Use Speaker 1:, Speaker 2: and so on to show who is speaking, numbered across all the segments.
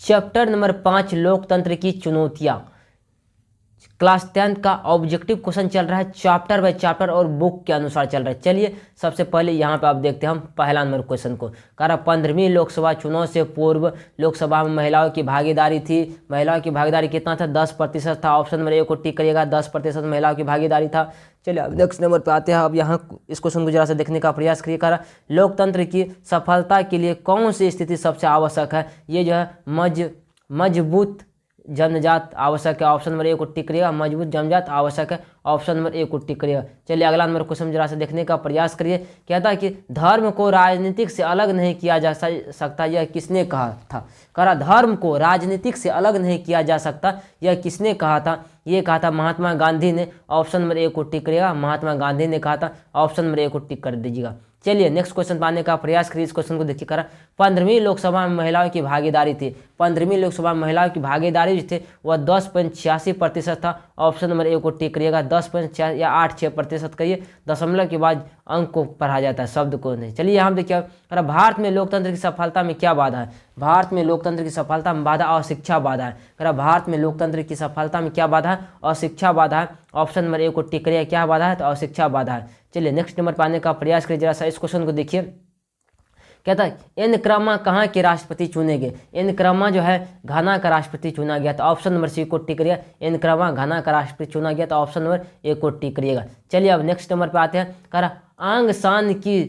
Speaker 1: Chapter number 5 लोकतंत्र की चुनौतियाँ, क्लास 10 का ऑब्जेक्टिव क्वेश्चन चल रहा है, चैप्टर बाय चैप्टर और बुक के अनुसार चल रहा है। चलिए सबसे पहले यहाँ पे आप देखते हैं हम पहला नंबर क्वेश्चन को। कह रहा 15वीं लोकसभा चुनाव से पूर्व लोकसभा में महिलाओं की भागीदारी थी। महिलाओं की भागीदारी कितना था? 10% था। ऑप्शन नंबर ए को टिक करिएगा, 10% महिलाओं की भागीदारी था। चलिए अब नेक्स्ट नंबर पे आते हैं। अब यहाँ इस क्वेश्चन को जरा से देखने का प्रयास करिए। कह रहा लोकतंत्र की सफलता के लिए कौन सी स्थिति सबसे आवश्यक है? ये जो है मजबूत जन्मजात आवश्यक है। ऑप्शन नंबर ए को टिक करिएगा, मजबूत जन्मजात आवश्यक है। ऑप्शन नंबर ए को टिक करिएगा। चलिए अगला नंबर क्वेश्चन जरा से देखने का प्रयास करिए। कहता है कि धर्म को राजनीतिक से अलग नहीं किया जा सकता, यह किसने कहा था? कह रहा धर्म को राजनीतिक से अलग नहीं किया जा सकता, यह किसने कहा था? ये कहा था महात्मा गांधी ने। ऑप्शन नंबर ए को टिक करिएगा, महात्मा गांधी ने कहा था। ऑप्शन नंबर ए को टिक कर दीजिएगा। चलिए नेक्स्ट क्वेश्चन पाने का प्रयास करिए। इस क्वेश्चन को देखिए। करा 15वीं लोकसभा में महिलाओं की भागीदारी थी। 15वीं लोकसभा में महिलाओं की भागीदारी जो थी वह 10.86% था। ऑप्शन नंबर ए को टिक करिएगा, 10.86 या 86% करिए। दशमलव के बाद अंक को पढ़ा जाता है, शब्द को नहीं। चलिए यहाँ देखिए। करा भारत में लोकतंत्र की सफलता में क्या बाधा है? भारत में लोकतंत्र की सफलता में बाधा अशिक्षा बाधा है। करा भारत में लोकतंत्र की सफलता में क्या बाधा है? अशिक्षा बाधा है। ऑप्शन नंबर ए को टिक करिए। क्या बाधा है? तो अशिक्षा बाधा है। चलिए नेक्स्ट नंबर पाने का प्रयास करिए। जरा सा इस क्वेश्चन को देखिए। कहता है एन क्रमा कहाँ के राष्ट्रपति चुने गए? एन क्रमा जो है घाना का राष्ट्रपति चुना गया था। ऑप्शन नंबर सी को टिक करिएगा, एन क्रमा घाना का राष्ट्रपति चुना गया था। ऑप्शन नंबर ए को टिक करिएगा। चलिए अब नेक्स्ट नंबर पे आते हैं। कह रहा आंग सान की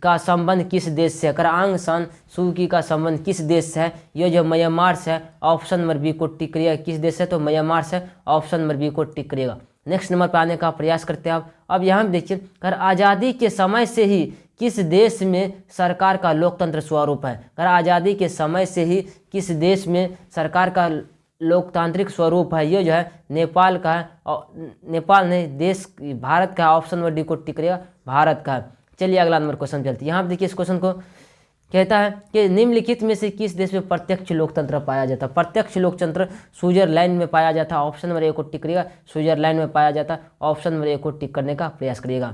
Speaker 1: का संबंध किस देश से है? कह रहा आंग सान सू की का संबंध किस देश से है? ये जो म्यांमार से है। ऑप्शन नंबर बी को टिक करिएगा। किस देश से? तो म्यांमार से। ऑप्शन नंबर बी को टिक करिएगा। नेक्स्ट नंबर पर आने का प्रयास करते हैं। अब यहाँ देखिए। कर आज़ादी के समय से ही किस देश में सरकार का लोकतंत्र स्वरूप है? कर आज़ादी के समय से ही किस देश में सरकार का लोकतांत्रिक स्वरूप है? ये जो है नेपाल का है। नेपाल नहीं, देश भारत का है। ऑप्शन नंबर डी को टिक करिएगा, भारत का है। चलिए अगला नंबर क्वेश्चन चलती है। यहाँ देखिए इस क्वेश्चन को कहता है कि निम्नलिखित में से किस देश में प्रत्यक्ष लोकतंत्र पाया जाता है? प्रत्यक्ष लोकतंत्र स्विट्जरलैंड में पाया जाता है। ऑप्शन नंबर ए को टिक करिएगा, स्विट्जरलैंड में पाया जाता है। ऑप्शन नंबर ए को टिक करने का प्रयास करिएगा।